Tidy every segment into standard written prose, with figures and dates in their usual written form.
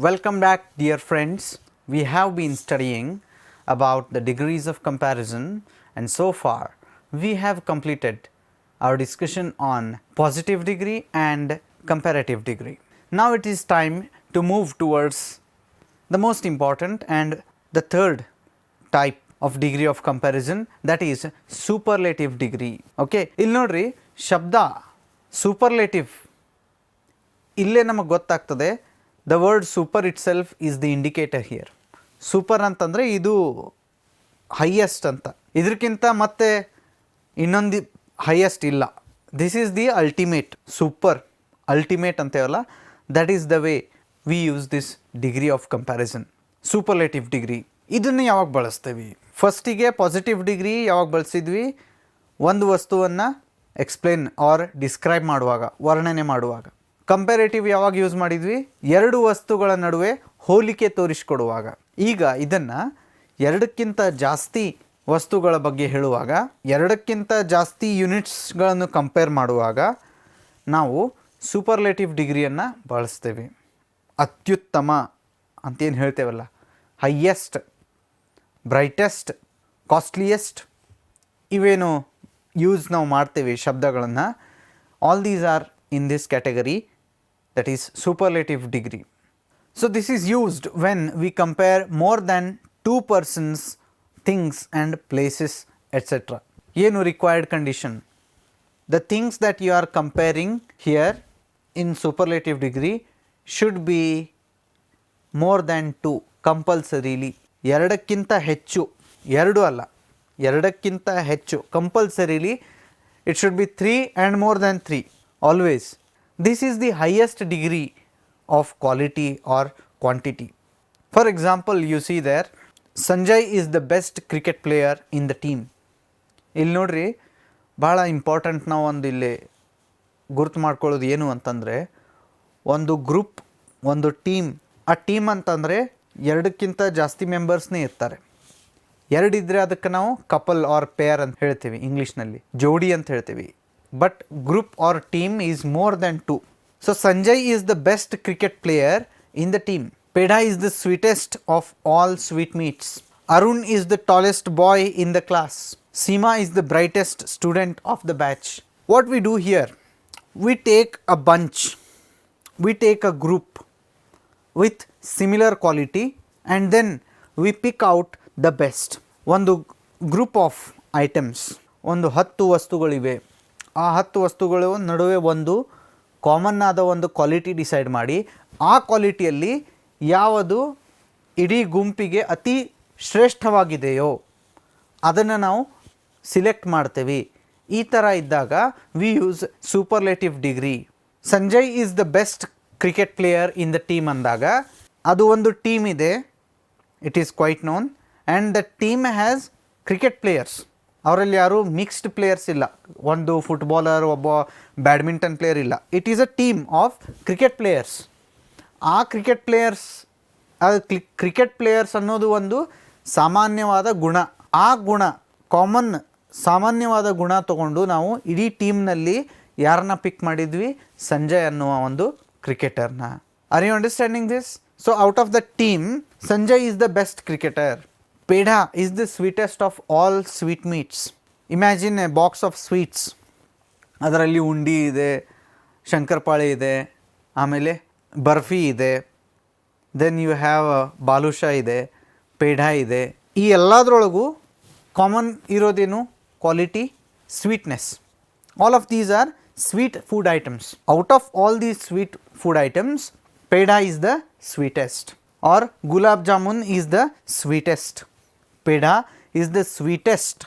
Welcome back, dear friends. We have been studying about the degrees of comparison, and so far we have completed our discussion on positive degree and comparative degree. Now it is time to move towards the most important and the third type of degree of comparison, that is superlative degree. Okay, ಇಲ್ಲಿ ನೋಡ್ರಿ ಶಬ್ದ superlative ಇಲ್ಲೇ ನಮಗೆ ಗೊತ್ತಾಗ್ತದೆ. The word super itself is the indicator here. Super ಅಂತಂದರೆ ಇದು highest ಅಂತ, ಇದಕ್ಕಿಂತ ಮತ್ತೆ ಇನ್ನೊಂದು ಹೈಯೆಸ್ಟ್ ಇಲ್ಲ. This is the ultimate. Super ultimate ಅಂತೇವಲ್ಲ, that is the way we use this degree of comparison, superlative degree. ಇದನ್ನು ಯಾವಾಗ ಬಳಸ್ತೀವಿ? ಫಸ್ಟಿಗೆ ಪಾಸಿಟಿವ್ ಡಿಗ್ರಿ ಯಾವಾಗ ಬಳಸಿದ್ವಿ? ಒಂದು ವಸ್ತುವನ್ನು ಎಕ್ಸ್ಪ್ಲೇನ್ ಆರ್ ಡಿಸ್ಕ್ರೈಬ್ ಮಾಡುವಾಗ, ವರ್ಣನೆ ಮಾಡುವಾಗ. ಕಂಪ್ಯಾರೇಟಿವ್ ಯಾವಾಗ ಯೂಸ್ ಮಾಡಿದ್ವಿ? ಎರಡು ವಸ್ತುಗಳ ನಡುವೆ ಹೋಲಿಕೆ ತೋರಿಸಿಕೊಡುವಾಗ. ಈಗ ಇದನ್ನು ಎರಡಕ್ಕಿಂತ ಜಾಸ್ತಿ ವಸ್ತುಗಳ ಬಗ್ಗೆ ಹೇಳುವಾಗ, ಎರಡಕ್ಕಿಂತ ಜಾಸ್ತಿ ಯೂನಿಟ್ಸ್ಗಳನ್ನು ಕಂಪೇರ್ ಮಾಡುವಾಗ ನಾವು ಸೂಪರ್ಲೇಟಿವ್ ಡಿಗ್ರಿಯನ್ನು ಬಳಸ್ತೇವೆ. ಅತ್ಯುತ್ತಮ ಅಂತೇನು ಹೇಳ್ತೇವಲ್ಲ, ಹೈಯೆಸ್ಟ್, ಬ್ರೈಟೆಸ್ಟ್, ಕಾಸ್ಟ್ಲಿಯೆಸ್ಟ್, ಇವೇನು ಯೂಸ್ ನಾವು ಮಾಡ್ತೇವೆ ಶಬ್ದಗಳನ್ನು, all these are in this category, that is superlative degree. So this is used when we compare more than two persons, things and places, etc. ಏನು required condition? The things that you are comparing here in superlative degree should be more than two, compulsorily. ಎರಡಕ್ಕಿಂತ ಹೆಚ್ಚು, ಎರಡು ಅಲ್ಲ, ಎರಡಕ್ಕಿಂತ ಹೆಚ್ಚು, compulsorily it should be 3 and more than 3. Always. This is the highest degree of quality or quantity. For example, you see there, Sanjay is the best cricket player in the team. ಇಲ್ಲಿ ನೋಡ್ರಿ, ಭಾಳ important ನಾವು ಒಂದು ಇಲ್ಲಿ ಗುರ್ತು ಮಾಡ್ಕೊಳ್ಳೋದು ಏನು ಅಂತಂದರೆ, ಒಂದು ಗ್ರೂಪ್, ಒಂದು ಟೀಮ್. ಆ ಟೀಮ್ ಅಂತಂದರೆ ಎರಡಕ್ಕಿಂತ ಜಾಸ್ತಿ ಮೆಂಬರ್ಸ್ನೇ ಇರ್ತಾರೆ. ಎರಡಿದ್ರೆ ಅದಕ್ಕೆ ನಾವು ಕಪಲ್ ಆರ್ ಪೇರ್ ಅಂತ ಹೇಳ್ತೀವಿ, ಇಂಗ್ಲೀಷ್ನಲ್ಲಿ ಜೋಡಿ ಅಂತ ಹೇಳ್ತೀವಿ. But group or team is more than 2. So Sanjay is the best cricket player in the team. Pedha is the sweetest of all sweetmeats. Arun is the tallest boy in the class. Seema is the brightest student of the batch. What we do here? We take a bunch, we take a group with similar quality and then we pick out the best. ಒಂದು group of items, ಒಂದು 10 ವಸ್ತುಗಳಿವೆ. ಆ 10 ವಸ್ತುಗಳ ನಡುವೆ ಒಂದು common ಆದ ಒಂದು quality decide ಮಾಡಿ, ಆ ಕ್ವಾಲಿಟಿಯಲ್ಲಿ ಯಾವುದು ಇಡೀ ಗುಂಪಿಗೆ ಅತಿ ಶ್ರೇಷ್ಠವಾಗಿದೆಯೋ ಅದನ್ನು ನಾವು ಸಿಲೆಕ್ಟ್ ಮಾಡ್ತೇವೆ. ಈ ಥರ ಇದ್ದಾಗ we use superlative degree. Sanjay is the best cricket player in the team ಅಂದಾಗ ಅದು ಒಂದು ಟೀಮ್ ಇದೆ, it is quite known, and the team has cricket players. ಅವರಲ್ಲಿ ಯಾರು ಮಿಕ್ಸ್ಡ್ ಪ್ಲೇಯರ್ಸ್ ಇಲ್ಲ, ಒಂದು ಫುಟ್ಬಾಲರ್, ಒಬ್ಬ ಬ್ಯಾಡ್ಮಿಂಟನ್ ಪ್ಲೇಯರ್ ಇಲ್ಲ. It is a team of cricket players. ಆ ಕ್ರಿಕೆಟ್ ಪ್ಲೇಯರ್ಸ್ ಅನ್ನೋದು ಒಂದು ಸಾಮಾನ್ಯವಾದ ಗುಣ. ಆ ಗುಣ, ಕಾಮನ್ ಸಾಮಾನ್ಯವಾದ ಗುಣ ತಗೊಂಡು ನಾವು ಇಡೀ ಟೀಮ್ನಲ್ಲಿ ಯಾರನ್ನ ಪಿಕ್ ಮಾಡಿದ್ವಿ? ಸಂಜಯ್ ಅನ್ನುವ ಒಂದು ಕ್ರಿಕೆಟರ್ನ. Are you understanding this? So out of the team Sanjay is the best cricketer. Pedha is the sweetest of all sweetmeats. Imagine a box of sweets. ಅದರಲ್ಲಿ ಉಂಡಿ ಇದೆ, ಶಂಕರಪಾಳಿ ಇದೆ, ಆಮೇಲೆ ಬರ್ಫಿ ಇದೆ, ದೆನ್ ಯು ಹ್ಯಾವ್ ಬಾಲುಷಾ ಇದೆ, ಪೇಢಾ ಇದೆ. ಈ ಎಲ್ಲದರೊಳಗೂ ಕಾಮನ್ ಇರೋದೇನು? Quality, sweetness. All of these are sweet food items. Out of all these sweet food items, peda is the sweetest, or gulab jamun is the sweetest. Pedha is the sweetest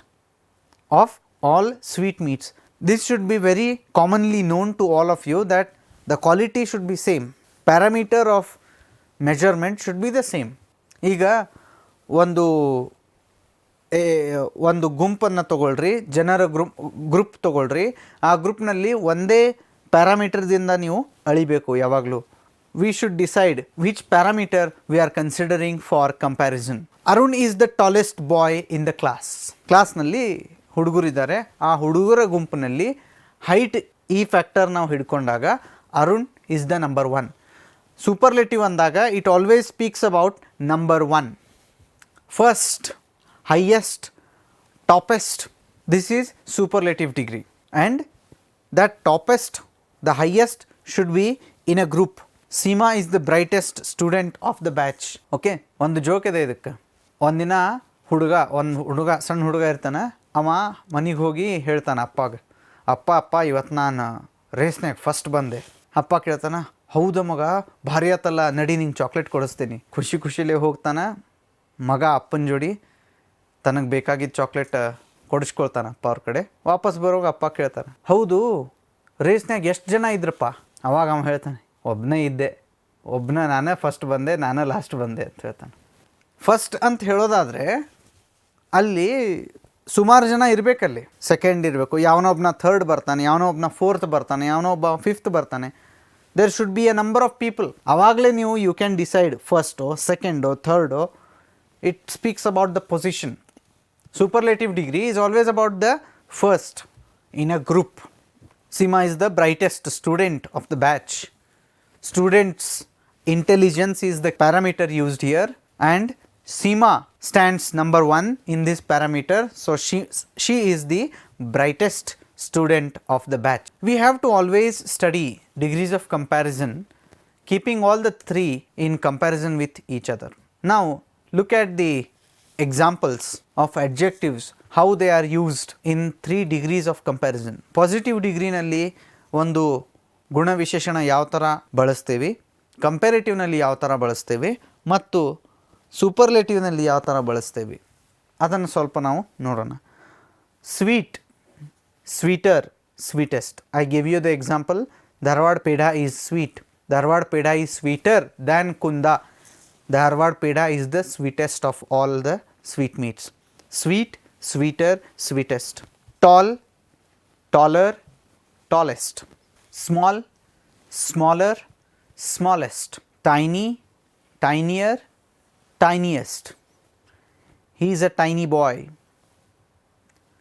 of all sweetmeats. This should be very commonly known to all of you, that the quality should be same. Parameter of measurement should be the same. ಈಗ ಒಂದು ಗುಂಪನ್ನು ತಗೊಳ್ರಿ, ಜನರ group ತಗೊಳ್ರಿ. ಆ ಗ್ರೂಪ್ನಲ್ಲಿ ಒಂದೇ ಪ್ಯಾರಾಮೀಟರ್ದಿಂದ ನೀವು ಅಳಿಬೇಕು ಯಾವಾಗಲೂ. We should decide which parameter we are considering for comparison. Arun is the tallest boy in the class. ಕ್ಲಾಸ್ನಲ್ಲಿ ಹುಡುಗರಿದ್ದಾರೆ, ಆ ಹುಡುಗರ ಗುಂಪಿನಲ್ಲಿ ಹೈಟ್ ಈ ಫ್ಯಾಕ್ಟರ್ ನಾವು ಹಿಡ್ಕೊಂಡಾಗ Arun is the number 1. Superlative ಅಂದಾಗ it always speaks about number 1, first, highest, toppest. This is superlative degree, and that toppest, the highest should be in a group. Seema is the brightest student of the batch. Okay, ಒಂದು joke ಇದೆ ಇದಕ್ಕೆ. ಒಂದಿನ ಹುಡುಗ ಸಣ್ಣ ಹುಡುಗ ಇರ್ತಾನೆ. ಅವ ಮನೆಗೆ ಹೋಗಿ ಹೇಳ್ತಾನೆ ಅಪ್ಪಾಗ, ಅಪ್ಪ ಇವತ್ತು ನಾನು ರೇಸ್ನಾಗ ಫಸ್ಟ್ ಬಂದೆ. ಅಪ್ಪ ಕೇಳ್ತಾನೆ, ಹೌದು ಮಗ, ಭಾರಿ ಆತಲ್ಲ, ನಡಿ ನಿಂಗೆ ಚಾಕ್ಲೇಟ್ ಕೊಡಿಸ್ತೀನಿ. ಖುಷಿಲೇ ಹೋಗ್ತಾನೆ ಮಗ ಅಪ್ಪನ ಜೋಡಿ. ತನಗೆ ಬೇಕಾಗಿದ್ದ ಚಾಕ್ಲೇಟ್ ಕೊಡಿಸ್ಕೊಳ್ತಾನೆ ಅಪ್ಪ ಅವ್ರ ಕಡೆ. ವಾಪಸ್ ಬರೋವಾಗ ಅಪ್ಪ ಕೇಳ್ತಾನೆ, ಹೌದು ರೇಸ್ನಾಗ ಎಷ್ಟು ಜನ ಇದ್ರಪ್ಪ? ಅವಾಗ ಅವ ಹೇಳ್ತಾನೆ, ಒಬ್ಬನೇ ಇದ್ದೆ, ನಾನೇ ಫಸ್ಟ್ ಬಂದೆ, ನಾನೇ ಲಾಸ್ಟ್ ಬಂದೆ ಅಂತ ಹೇಳ್ತಾನೆ. ಫಸ್ಟ್ ಅಂತ ಹೇಳೋದಾದರೆ ಅಲ್ಲಿ ಸುಮಾರು ಜನ ಇರಬೇಕಲ್ಲಿ. ಸೆಕೆಂಡ್ ಇರಬೇಕು, ಯಾವನೊಬ್ಬನ ಥರ್ಡ್ ಬರ್ತಾನೆ, ಯಾವನೊಬ್ಬನ ಫೋರ್ತ್ ಬರ್ತಾನೆ, ಯಾವನೊಬ್ಬ ಫಿಫ್ತ್ ಬರ್ತಾನೆ. There should be a number of people. ಆವಾಗಲೇ ನೀವು ಯು ಕ್ಯಾನ್ ಡಿಸೈಡ್ ಫಸ್ಟೋ, ಸೆಕೆಂಡೋ, ಥರ್ಡೋ. It speaks about the position. Superlative degree is always about the first in a group. Seema is the brightest student of the batch. Students' intelligence is the parameter used here, and Seema stands number 1 in this parameter. So she is the brightest student of the batch. We have to always study degrees of comparison, keeping all the 3 in comparison with each other. Now look at the examples of adjectives, how they are used in 3 degrees of comparison. Positive degree ನಲ್ಲಿ ಒಂದು ಗುಣ ವಿಶೇಷಣ ಯಾವ ಥರ ಬಳಸ್ತೀವಿ, ಕಂಪ್ಯಾರಿಟಿವ್ನಲ್ಲಿ ಯಾವ ಥರ ಬಳಸ್ತೀವಿ, ಮತ್ತು ಸೂಪರ್ಲೇಟಿವ್ನಲ್ಲಿ ಯಾವ ಥರ ಬಳಸ್ತೀವಿ ಅದನ್ನು ಸ್ವಲ್ಪ ನಾವು ನೋಡೋಣ. Sweet, sweeter, sweetest. I give you the example. Dharwad peda is sweet. Dharwad peda is sweeter than kunda. Dharwad peda is the sweetest of all the sweetmeats. Sweet, sweeter, sweetest. Tall, taller, tallest. Small, smaller, smallest. Tiny, tinier, tiniest. He is a tiny boy.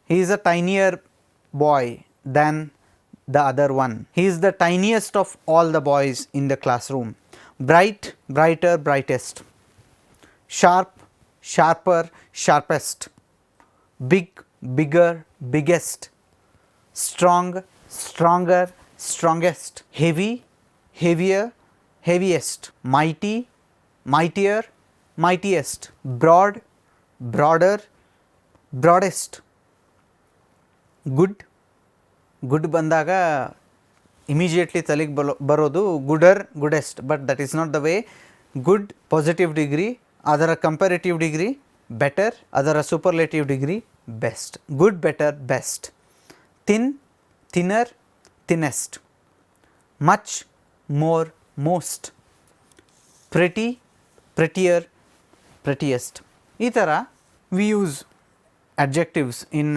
He is a tinier boy than the other one. He is the tiniest of all the boys in the classroom. Bright, brighter, brightest. Sharp, sharper, sharpest. Big, bigger, biggest. Strong, stronger, strongest. Heavy, heavier, heaviest. Mighty, mightier, mightiest. Broad, broader, broadest. Good, good ಬಂದಾಗ immediately ತಲೆಗೆ ಬರೋದು gooder, goodest. But that is not the way. Good positive degree, ಅದರ comparative degree better, ಅದರ superlative degree best. Good, better, best. Thin, thinner, thinnest. Much, more, most. Pretty, prettier, prettiest. ಈ ಥರ we use adjectives in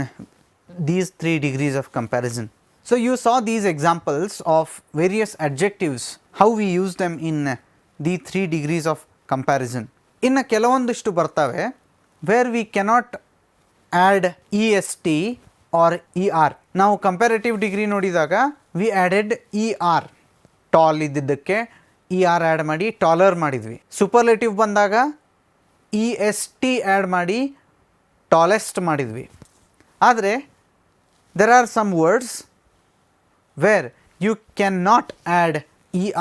these 3 degrees of comparison. So you saw these examples of various adjectives, how we use them in the 3 degrees of comparison. ಇನ್ನು ಕೆಲವೊಂದಿಷ್ಟು ಬರ್ತವೆ where we cannot add est or er. ನಾವು comparative degree ನೋಡಿದಾಗ we added er, tall ಇದ್ದಿದ್ದಕ್ಕೆ er add ಮಾಡಿ taller ಮಾಡಿದ್ವಿ. Superlative ಬಂದಾಗ est add ಮಾಡಿ ಟಾಲೆಸ್ಟ್ ಮಾಡಿದ್ವಿ. ಆದರೆ there are some words where you cannot add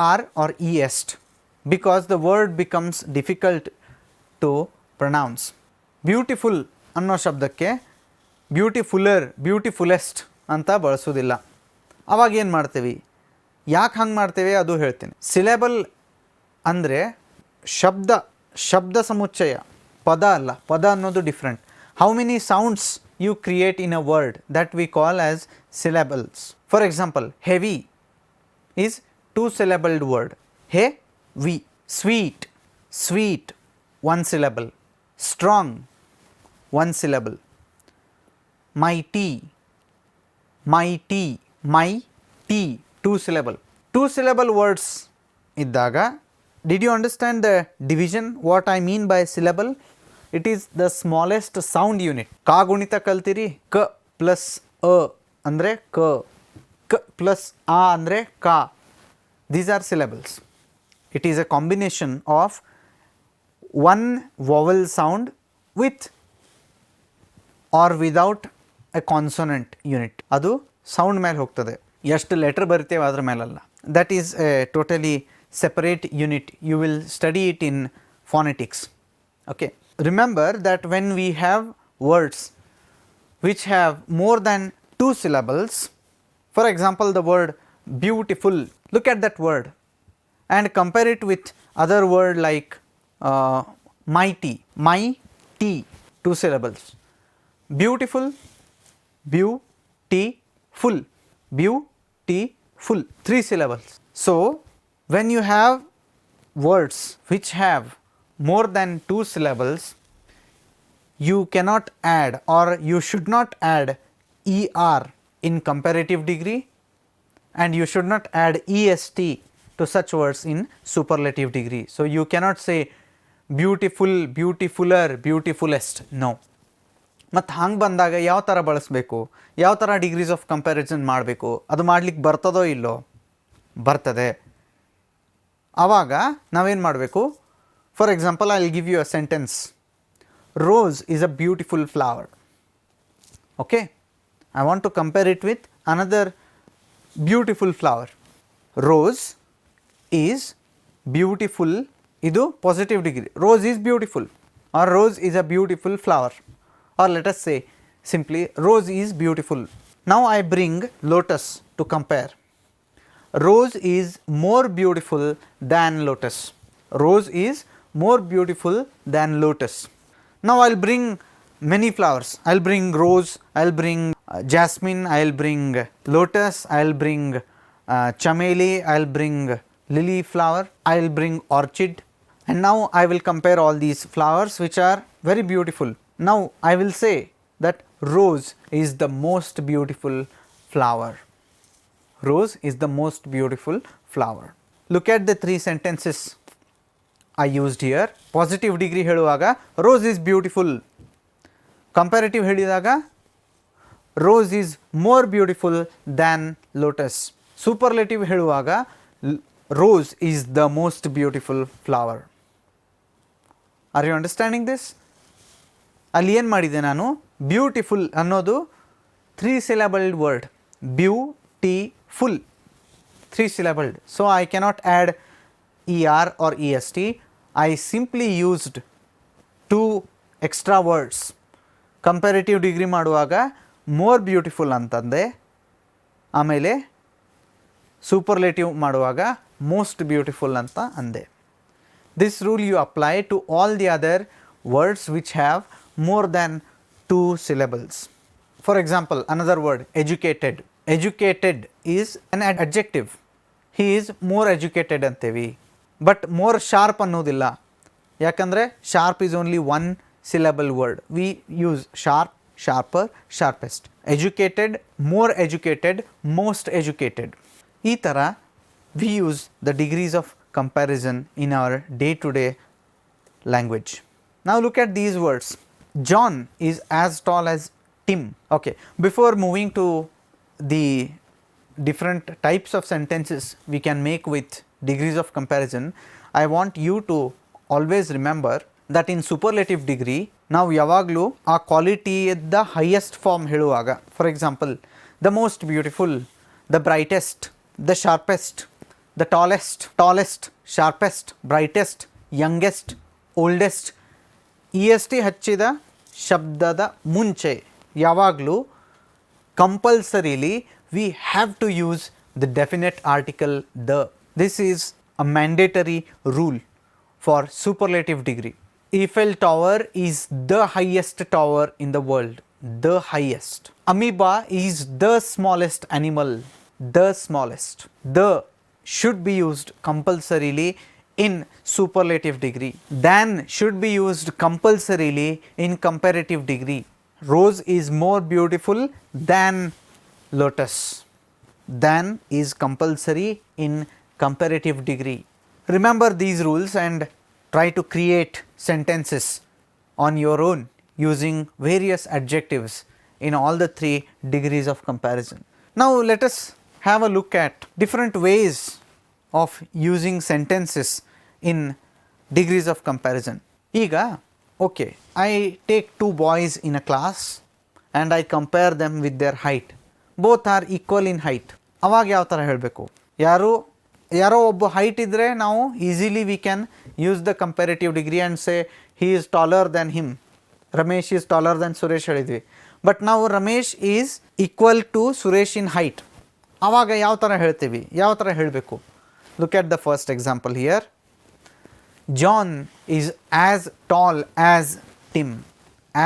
er or est because the word becomes difficult to pronounce. Beautiful ಅನ್ನೋ ಶಬ್ದಕ್ಕೆ ಬ್ಯೂಟಿಫುಲ್ಲರ್, ಬ್ಯೂಟಿಫುಲ್ಲೆಸ್ಟ್ ಅಂತ ಬಳಸೋದಿಲ್ಲ. ಅವಾಗ ಏನು ಮಾಡ್ತೀವಿ, ಯಾಕೆ ಹಂಗೆ ಮಾಡ್ತೇವೆ ಅದು ಹೇಳ್ತೀನಿ. ಸಿಲೆಬಲ್ ಅಂದರೆ ಶಬ್ದ ಸಮುಚ್ಚಯ, ಪದ ಅಲ್ಲ. ಪದ ಅನ್ನೋದು different. How many sounds you create in a word, that we call as syllables. For example, heavy is 2 syllabled word. He-vi. Sweet, sweet, 1 syllable. Strong, 1 syllable. Mighty, mighty, mighty, 2 syllable. 2 syllable words iddaga, did you understand the division, what I mean by syllable? It is the smallest sound unit. ka ಗುಣಿತ ಕಲ್ತಿರಿ. ಕ plus ಅ ಅಂದರೆ ಕ, ಕ plus ಆ ಅಂದರೆ ಕಾ. These are syllables. It is a combination of one vowel sound with or without a consonant unit. ಅದು sound ಮೇಲೆ ಹೋಗ್ತದೆ, ಎಷ್ಟು ಲೆಟರ್ ಬರ್ತೇವೆ ಅದರ ಮೇಲಲ್ಲ. That is a totally separate unit. You will study it in phonetics. Okay. Remember that when we have words which have more than 2 syllables, for example the word beautiful, look at that word and compare it with other word like mighty, mighty, 2 syllables. Beautiful, beautiful, beautiful, 3 syllables. So when you have words which have more than 2 syllables, you cannot add or you should not add er in comparative degree, and you should not add est to such words in superlative degree. So you cannot say beautiful, beautifuler, beautifulest. No. ಮತ್ತು ಹಂಗೆ ಬಂದಾಗ ಯಾವ ಥರ ಬಳಸಬೇಕು, ಯಾವ ಥರ degrees of comparison ಮಾಡಬೇಕು, ಅದು ಮಾಡಲಿಕ್ಕೆ ಬರ್ತದೋ ಇಲ್ಲೋ? ಬರ್ತದೆ. ಆವಾಗ ನಾವೇನು ಮಾಡಬೇಕು? For example I will give you a sentence. Rose is a beautiful flower. Okay, I want to compare it with another beautiful flower. Rose is beautiful. Idu positive degree. Rose is beautiful, or rose is a beautiful flower, or let us say simply rose is beautiful. Now I bring lotus to compare. Rose is more beautiful than lotus. Rose is more beautiful than lotus. Now I will bring many flowers. I will bring rose, I will bring jasmine, I will bring lotus, I will bring chameli, I will bring lily flower, I will bring orchid, and now I will compare all these flowers which are very beautiful. Now I will say that rose is the most beautiful flower. Rose is the most beautiful flower. Look at the 3 sentences I used here. Positive degree ಹೇಳುವಾಗ rose is beautiful. Comparative ಹೇಳಿದಾಗ rose is more beautiful than lotus. Superlative ಹೇಳುವಾಗ rose is the most beautiful flower. Are you understanding this? ಅಲ್ಲಿ ಏನು ಮಾಡಿದೆ ನಾನು? Beautiful ಅನ್ನೋದು 3 syllabled word. Beautiful, 3 syllabled. So I cannot add er or est. I simply used 2 extra words. Comparative degree ಮಾಡುವಾಗ more beautiful ಅಂತಂದೆ, ಆಮೇಲೆ superlative ಮಾಡುವಾಗ most beautiful ಅಂತ ಅಂದೆ. This rule you apply to all the other words which have more than 2 syllables. For example, another word, educated. Educated is an adjective. He is more educated ಅಂತೇವಿ. But more sharp ಅನ್ನೋದಿಲ್ಲ, ಯಾಕಂದರೆ sharp is only 1 syllable word. We use sharp, sharper, sharpest. Educated, more educated, most educated. ಈ ಥರ we use the degrees of comparison in our day to day language. Now look at these words. John is as tall as Tim. Okay, before moving to the different types of sentences we can make with degrees of comparison, I want you to always remember that in superlative degree ನಾವು ಯಾವಾಗಲೂ ಆ ಕ್ವಾಲಿಟಿಯದ highest form ಹೇಳುವಾಗ, for example the most beautiful, the brightest, the sharpest, the tallest, sharpest, brightest, youngest, oldest, est ಹಚ್ಚಿದ ಶಬ್ದದ ಮುಂಚೆ ಯಾವಾಗಲೂ compulsorily we have to use the definite article the. This is a mandatory rule for superlative degree. Eiffel Tower is the highest tower in the world, the highest. Amoeba is the smallest animal, the smallest. The should be used compulsorily in superlative degree. Than should be used compulsorily in comparative degree. Rose is more beautiful than lotus. Than is compulsory in comparative degree. Remember these rules and try to create sentences on your own using various adjectives in all the 3 degrees of comparison. Now let us have a look at different ways of using sentences in degrees of comparison. ಈಗ okay, I take two boys in a class and I compare them with their height. Both are equal in height. ಅವಾಗ ಯಾವ ಥರ ಹೇಳಬೇಕು? ಯಾರೋ ಒಬ್ಬ height ಇದ್ದರೆ ನಾವು easily we can use the comparative degree and say he is taller than him. Ramesh is taller than Suresh ಹೇಳಿದ್ವಿ. But ನಾವು Ramesh is equal to Suresh in height. ಆವಾಗ ಯಾವ ಥರ ಹೇಳ್ತೀವಿ, ಯಾವ ಥರ ಹೇಳಬೇಕು? Look at the first example here. John is as tall as Tim,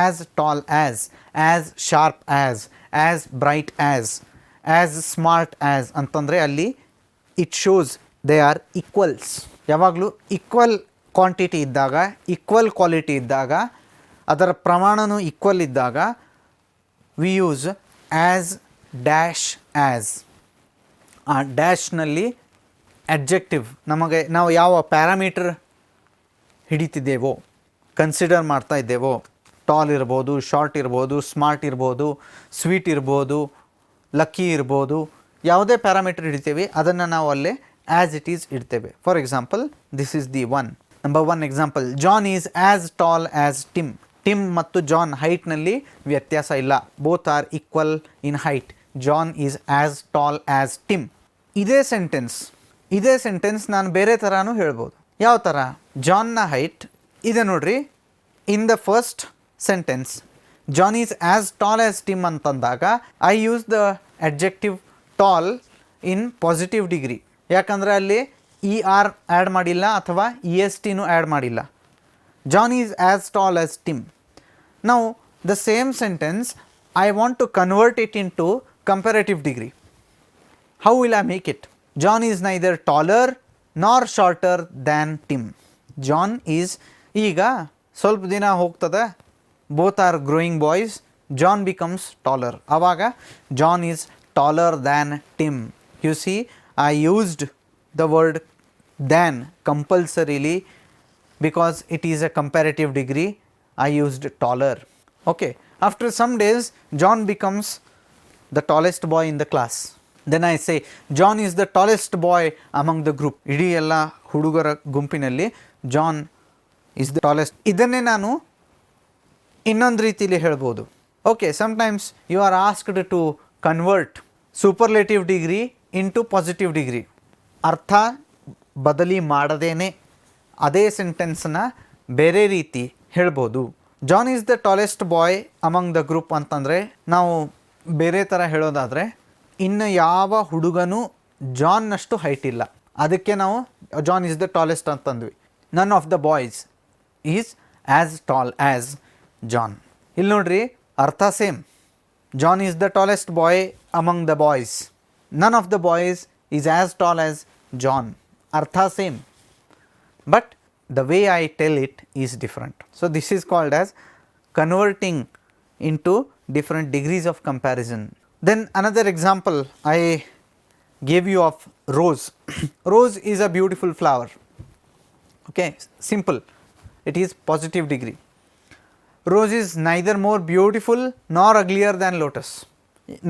as tall as sharp as bright as smart as ಅಂತಂದರೆ ಅಲ್ಲಿ it shows they are equals. ಯಾವಾಗಲೂ ಈಕ್ವಲ್ ಕ್ವಾಂಟಿಟಿ ಇದ್ದಾಗ, ಈಕ್ವಲ್ ಕ್ವಾಲಿಟಿ ಇದ್ದಾಗ, ಅದರ ಪ್ರಮಾಣವೂ ಈಕ್ವಲ್ ಇದ್ದಾಗ we use as dash as. ಆ ಡ್ಯಾಶ್ನಲ್ಲಿ ಅಡ್ಜೆಕ್ಟಿವ್ ನಾವು ಯಾವ ಪ್ಯಾರಾಮೀಟರ್ ಹಿಡಿತಿದ್ದೇವೋ, ಕನ್ಸಿಡರ್ ಮಾಡ್ತಾ ಇದ್ದೇವೋ, ಟಾಲ್ ಇರ್ಬೋದು, ಶಾರ್ಟ್ ಇರ್ಬೋದು, ಸ್ಮಾರ್ಟ್ ಇರ್ಬೋದು, ಸ್ವೀಟ್ ಇರ್ಬೋದು, ಲಕ್ಕಿ ಇರ್ಬೋದು, ಯಾವುದೇ ಪ್ಯಾರಾಮೀಟರ್ ಹಿಡಿತೇವೆ ಅದನ್ನು ನಾವು ಅಲ್ಲೇ ಆ್ಯಸ್ ಇಟ್ ಈಸ್ ಇಡ್ತೇವೆ. For example this is the number 1 example. John is as tall as Tim. Tim ಮತ್ತು ಜಾನ್ ಹೈಟ್ನಲ್ಲಿ ವ್ಯತ್ಯಾಸ ಇಲ್ಲ, both are equal in height. John is as tall as Tim. ಇದೇ ಸೆಂಟೆನ್ಸ್ ನಾನು ಬೇರೆ ಥರನೂ ಹೇಳ್ಬೋದು. ಯಾವ ಥರ? ಜಾನ್ನ ಹೈಟ್ ಇದೆ ನೋಡ್ರಿ. In the first sentence John is as tall as Tim ಅಂತಂದಾಗ I use the adjective tall in positive degree. ಯಾಕಂದರೆ ಅಲ್ಲಿ ಇ ಆರ್ ಆ್ಯಡ್ ಮಾಡಿಲ್ಲ ಅಥವಾ ಇ ಎಸ್ ಟಿನೂ ಆ್ಯಡ್ ಮಾಡಿಲ್ಲ. John is as tall as Tim. ನಾವು the same sentence I want to convert it into comparative degree. How will I make it? John is neither taller nor shorter than Tim. John is, ಈಗ ಸ್ವಲ್ಪ ದಿನ ಹೋಗ್ತದೆ, both are growing boys, John becomes taller. ಆವಾಗ John is taller than Tim. You see, I used the word than compulsorily because it is a comparative degree. I used taller. Okay. After some days, John becomes the tallest boy in the class. Then I say, John is the tallest boy among the group. ಇಡೀ ಎಲ್ಲ ಹುಡುಗರ ಗುಂಪಿನಲ್ಲಿ John is the tallest. ಇದನ್ನೇ ನಾನು ಇನ್ನೊಂದು ರೀತಿಯಲ್ಲಿ ಹೇಳ್ಬೋದು. Okay, sometimes you are asked to convert superlative degree into positive degree. ಅರ್ಥ ಬದಲಿ ಮಾಡದೇನೆ ಅದೇ ಸೆಂಟೆನ್ಸ್ನ ಬೇರೆ ರೀತಿ ಹೇಳ್ಬೋದು. John is the tallest boy among the group ಅಂತಂದರೆ ನಾವು ಬೇರೆ ಥರ ಹೇಳೋದಾದರೆ, ಇನ್ನು ಯಾವ ಹುಡುಗನೂ ಜಾನ್ನಷ್ಟು ಹೈಟ್ ಇಲ್ಲ, ಅದಕ್ಕೆ ನಾವು ಜಾನ್ ಈಸ್ ದ ಟಾಲೆಸ್ಟ್ ಅಂತಂದ್ವಿ. None of the boys is as tall as John. ಇಲ್ಲಿ ನೋಡ್ರಿ, ಅರ್ಥ same. John is the tallest boy among the boys. None of the boys is as tall as John. Artha same. But the way I tell it is different. So this is called as converting into different degrees of comparison. Then another example I gave you of rose. Rose is a beautiful flower. Okay, simple. It is positive degree. Rose is neither more beautiful nor uglier than lotus.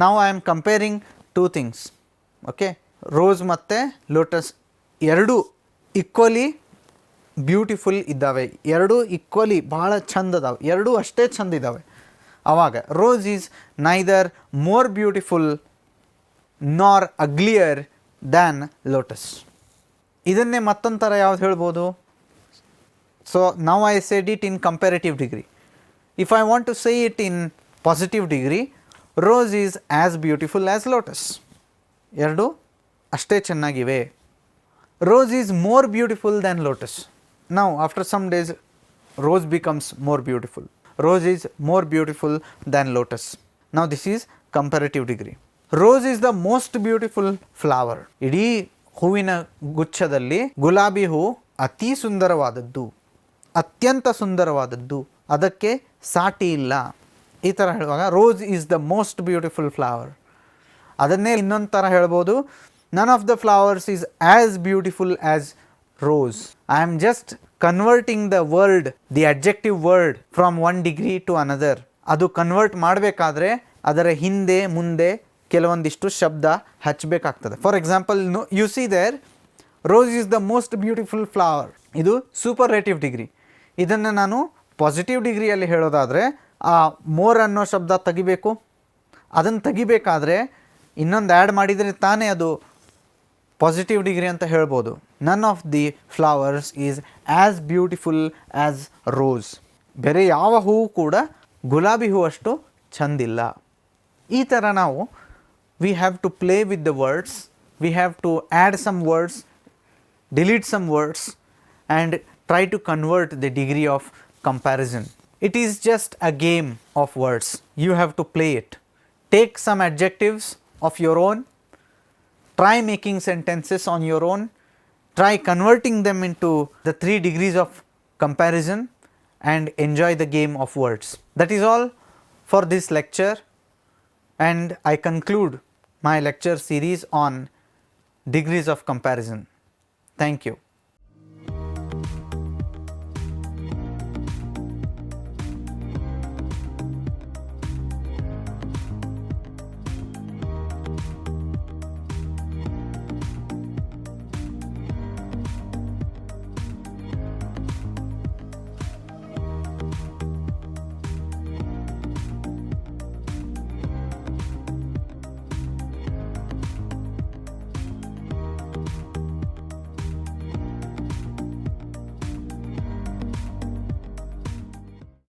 Now I am comparing two things. Okay, rose ಮತ್ತೆ lotus ಎರಡು equally beautiful ಇದ್ದಾವೆ, ಎರಡು equally ಭಾಳ ಚಂದ ಇದ್ದಾವೆ, ಎರಡೂ ಅಷ್ಟೇ ಚಂದ ಇದ್ದಾವೆ. ಆವಾಗ rose is neither more beautiful ನಾರ್ ಅಗ್ಲಿಯರ್ ದ್ಯಾನ್ ಲೋಟಸ್. ಇದನ್ನೇ ಮತ್ತೊಂದು ಥರ ಯಾವ್ದು ಹೇಳ್ಬೋದು? So now I said it in comparative degree. If I want to say it in positive degree, rose is as beautiful as lotus. ಎರಡು ಅಷ್ಟೇ ಚೆನ್ನಾಗಿವೆ. Rose is more beautiful than lotus. Now after some days rose becomes more beautiful. Rose is more beautiful than lotus. Now this is comparative degree. Rose is the most beautiful flower. ಇಡೀ ಹೂವಿನ ಗುಚ್ಛದಲ್ಲಿ ಗುಲಾಬಿ ಹೂ ಅತಿ ಸುಂದರವಾದದ್ದು, ಅತ್ಯಂತ ಸುಂದರವಾದದ್ದು, ಅದಕ್ಕೆ ಸಾಟಿ ಇಲ್ಲ. ಈ ಥರ ಹೇಳುವಾಗ rose is the most beautiful flower. ಅದನ್ನೇ ಇನ್ನೊಂದು ಥರ ಹೇಳ್ಬೋದು, none of the flowers is as beautiful as rose. I am just converting the word, the adjective word from one degree to another. ಅದು ಕನ್ವರ್ಟ್ ಮಾಡಬೇಕಾದ್ರೆ ಅದರ ಹಿಂದೆ ಮುಂದೆ ಕೆಲವೊಂದಿಷ್ಟು ಶಬ್ದ ಹಚ್ಚಬೇಕಾಗ್ತದೆ. For example you see there rose is the most beautiful flower. ಇದು superlative degree. ಇದನ್ನು ನಾನು ಪಾಸಿಟಿವ್ ಡಿಗ್ರಿಯಲ್ಲಿ ಹೇಳೋದಾದರೆ ಆ ಮೋರ್ ಅನ್ನೋ ಶಬ್ದ ತೆಗಿಬೇಕು. ಅದನ್ನು ತೆಗಿಬೇಕಾದ್ರೆ ಇನ್ನೊಂದು ಆ್ಯಡ್ ಮಾಡಿದರೆ ತಾನೇ ಅದು ಪಾಸಿಟಿವ್ ಡಿಗ್ರಿ ಅಂತ ಹೇಳ್ಬೋದು. None of the flowers is as beautiful as rose. ಬೇರೆ ಯಾವ ಹೂವು ಕೂಡ ಗುಲಾಬಿ ಹೂವಷ್ಟು ಚಂದಿಲ್ಲ. ಈ ಥರ ನಾವು we have to play with the words, we have to add some words, delete some words and try to convert the degree of comparison. It is just a game of words. You have to play it. Take some adjectives of your own, try making sentences on your own, try converting them into the 3 degrees of comparison and enjoy the game of words. That is all for this lecture, and I conclude my lecture series on degrees of comparison. Thank you.